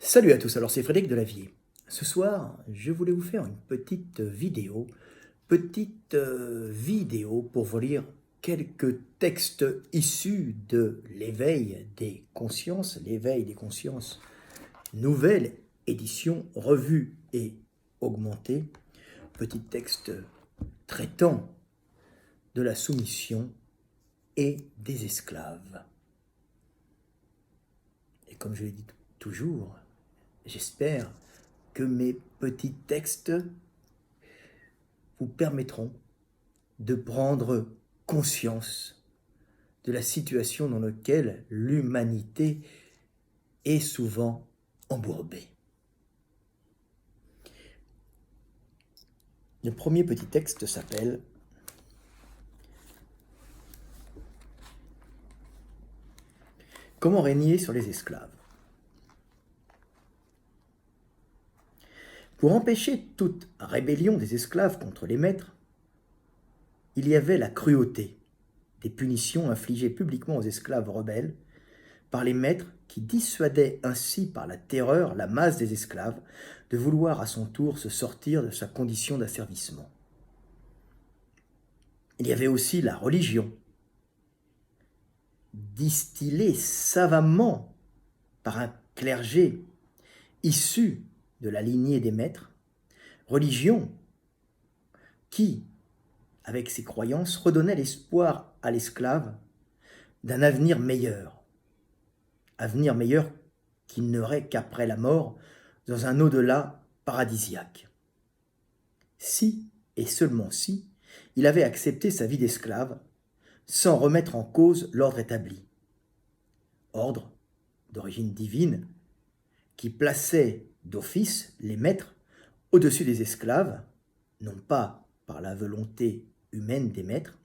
Salut à tous, alors c'est Frédéric Delavier. Ce soir, je voulais vous faire une petite vidéo pour vous lire quelques textes issus de l'éveil des consciences, nouvelle édition revue et augmentée, petit texte traitant de la soumission et des esclaves. Et comme je l'ai dit toujours, j'espère que mes petits textes vous permettront de prendre conscience de la situation dans laquelle l'humanité est souvent embourbée. Le premier petit texte s'appelle « Comment régner sur les esclaves ?» Pour empêcher toute rébellion des esclaves contre les maîtres, il y avait la cruauté des punitions infligées publiquement aux esclaves rebelles par les maîtres qui dissuadaient ainsi par la terreur la masse des esclaves de vouloir à son tour se sortir de sa condition d'asservissement. Il y avait aussi la religion, distillée savamment par un clergé issu de la lignée des maîtres, religion qui, avec ses croyances, redonnait l'espoir à l'esclave d'un avenir meilleur qu'il n'aurait qu'après la mort dans un au-delà paradisiaque. Si, et seulement si, il avait accepté sa vie d'esclave sans remettre en cause l'ordre établi. Ordre d'origine divine qui plaçait d'office les maîtres au-dessus des esclaves, non pas par la volonté humaine des maîtres,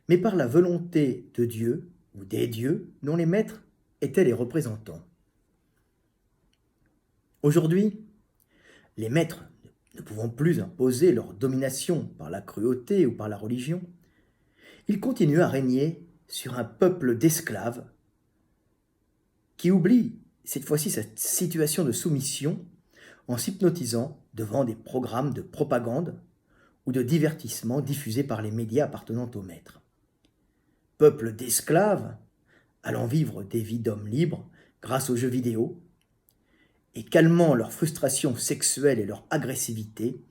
mais par la volonté de Dieu ou des dieux dont les maîtres étaient les représentants. Aujourd'hui, les maîtres ne pouvant plus imposer leur domination par la cruauté ou par la religion, ils continuent à régner sur un peuple d'esclaves qui oublie cette fois-ci cette situation de soumission en s'hypnotisant devant des programmes de propagande ou de divertissement diffusés par les médias appartenant aux maîtres. Peuple d'esclaves allant vivre des vies d'hommes libres grâce aux jeux vidéo et calmant leur frustration sexuelle et leur agressivité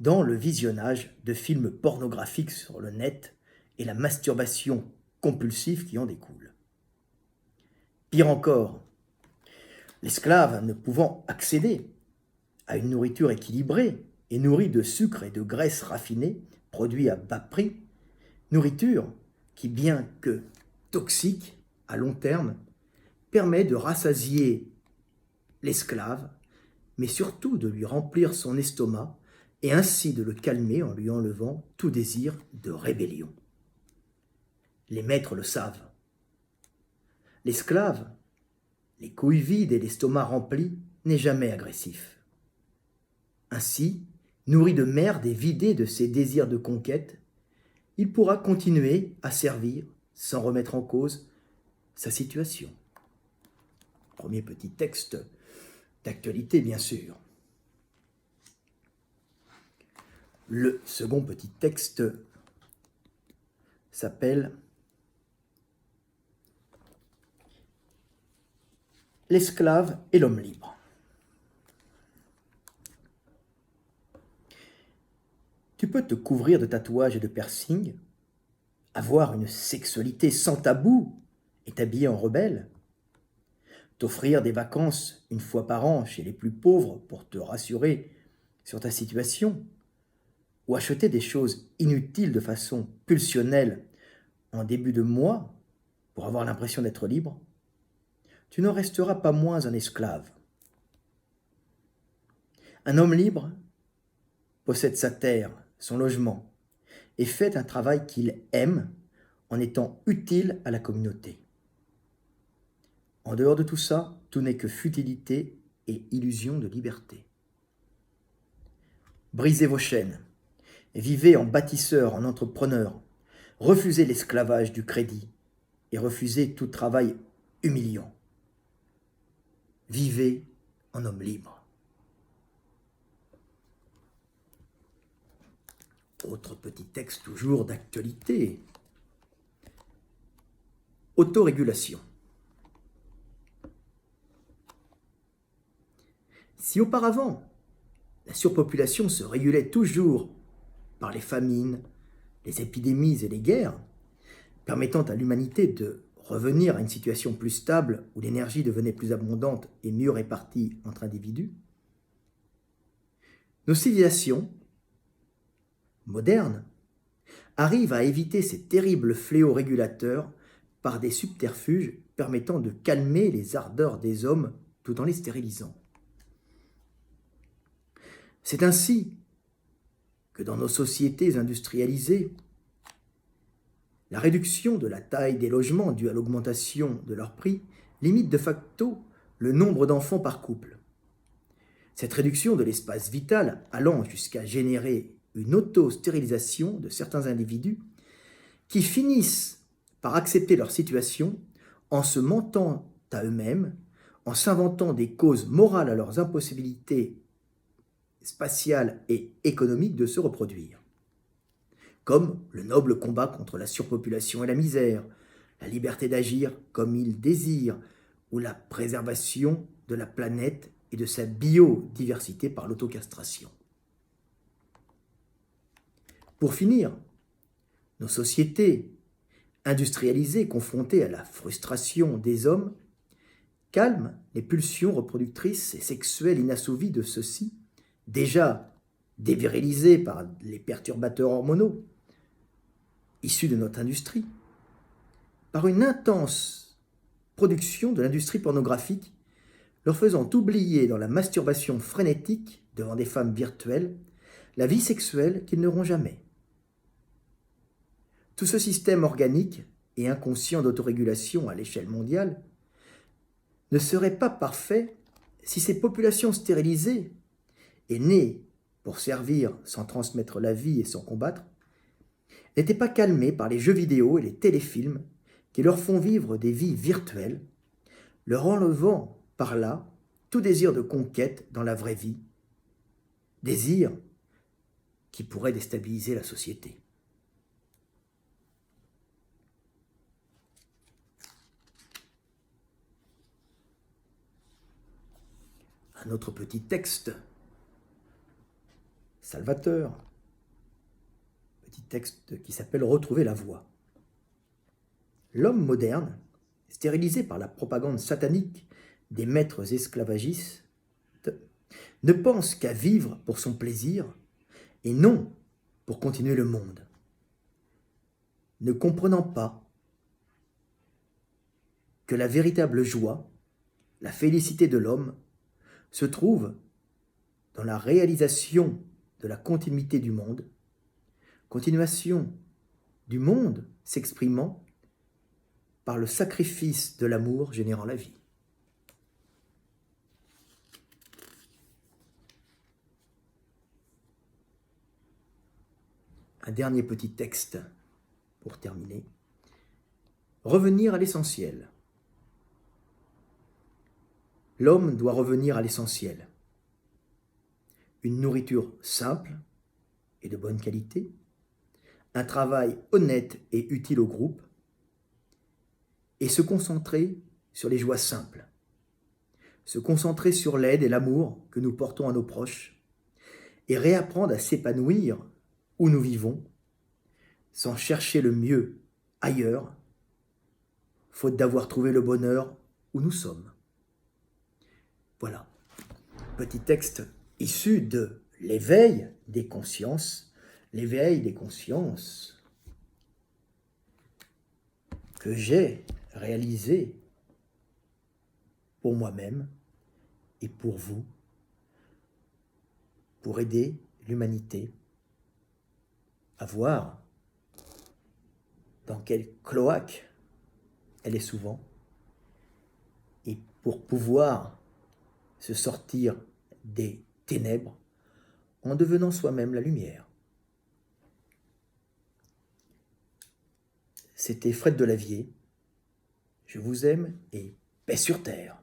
dans le visionnage de films pornographiques sur le net et la masturbation compulsive qui en découle. Pire encore, l'esclave ne pouvant accéder à une nourriture équilibrée et nourrie de sucre et de graisse raffinée, produits à bas prix, nourriture qui, bien que toxique à long terme, permet de rassasier l'esclave, mais surtout de lui remplir son estomac et ainsi de le calmer en lui enlevant tout désir de rébellion. Les maîtres le savent. L'esclave, les couilles vides et l'estomac rempli, n'est jamais agressif. Ainsi, nourri de merde et vidé de ses désirs de conquête, il pourra continuer à servir sans remettre en cause sa situation. Premier petit texte d'actualité, bien sûr. Le second petit texte s'appelle « L'esclave et l'homme libre ». Tu peux te couvrir de tatouages et de piercings, avoir une sexualité sans tabou et t'habiller en rebelle, t'offrir des vacances une fois par an chez les plus pauvres pour te rassurer sur ta situation, ou acheter des choses inutiles de façon pulsionnelle en début de mois pour avoir l'impression d'être libre, tu n'en resteras pas moins un esclave. Un homme libre possède sa terre, son logement, et fait un travail qu'il aime en étant utile à la communauté. En dehors de tout ça, tout n'est que futilité et illusion de liberté. Brisez vos chaînes, vivez en bâtisseur, en entrepreneur, refusez l'esclavage du crédit et refusez tout travail humiliant. Vivez en homme libre. Autre petit texte toujours d'actualité. Autorégulation. Si auparavant, la surpopulation se régulait toujours par les famines, les épidémies et les guerres, permettant à l'humanité de revenir à une situation plus stable où l'énergie devenait plus abondante et mieux répartie entre individus, nos civilisations modernes arrivent à éviter ces terribles fléaux régulateurs par des subterfuges permettant de calmer les ardeurs des hommes tout en les stérilisant. C'est ainsi que dans nos sociétés industrialisées, la réduction de la taille des logements due à l'augmentation de leur prix limite de facto le nombre d'enfants par couple. Cette réduction de l'espace vital allant jusqu'à générer une auto-stérilisation de certains individus qui finissent par accepter leur situation en se mentant à eux-mêmes, en s'inventant des causes morales à leurs impossibilités spatiales et économiques de se reproduire, comme le noble combat contre la surpopulation et la misère, la liberté d'agir comme ils désirent, ou la préservation de la planète et de sa biodiversité par l'autocastration. Pour finir, nos sociétés industrialisées confrontées à la frustration des hommes calment les pulsions reproductrices et sexuelles inassouvies de ceux-ci, déjà dévirilisés par les perturbateurs hormonaux, issus de notre industrie, par une intense production de l'industrie pornographique, leur faisant oublier dans la masturbation frénétique devant des femmes virtuelles la vie sexuelle qu'ils n'auront jamais. Tout ce système organique et inconscient d'autorégulation à l'échelle mondiale ne serait pas parfait si ces populations stérilisées et nées pour servir sans transmettre la vie et sans combattre, n'étaient pas calmées par les jeux vidéo et les téléfilms qui leur font vivre des vies virtuelles, leur enlevant par là tout désir de conquête dans la vraie vie, désir qui pourrait déstabiliser la société. Un autre petit texte, salvateur, petit texte qui s'appelle « Retrouver la voie ». L'homme moderne, stérilisé par la propagande satanique des maîtres esclavagistes, ne pense qu'à vivre pour son plaisir et non pour continuer le monde. Ne comprenant pas que la véritable joie, la félicité de l'homme, se trouve dans la réalisation de la continuité du monde, continuation du monde s'exprimant par le sacrifice de l'amour générant la vie. Un dernier petit texte pour terminer. Revenir à l'essentiel. L'homme doit revenir à l'essentiel. Une nourriture simple et de bonne qualité, un travail honnête et utile au groupe, et se concentrer sur les joies simples, se concentrer sur l'aide et l'amour que nous portons à nos proches, et réapprendre à s'épanouir où nous vivons, sans chercher le mieux ailleurs, faute d'avoir trouvé le bonheur où nous sommes. Voilà, petit texte issu de l'éveil des consciences que j'ai réalisé pour moi-même et pour vous, pour aider l'humanité à voir dans quel cloaque elle est souvent, et pour pouvoir se sortir des ténèbres en devenant soi-même la lumière. C'était Fred Delavier. Je vous aime et paix sur terre.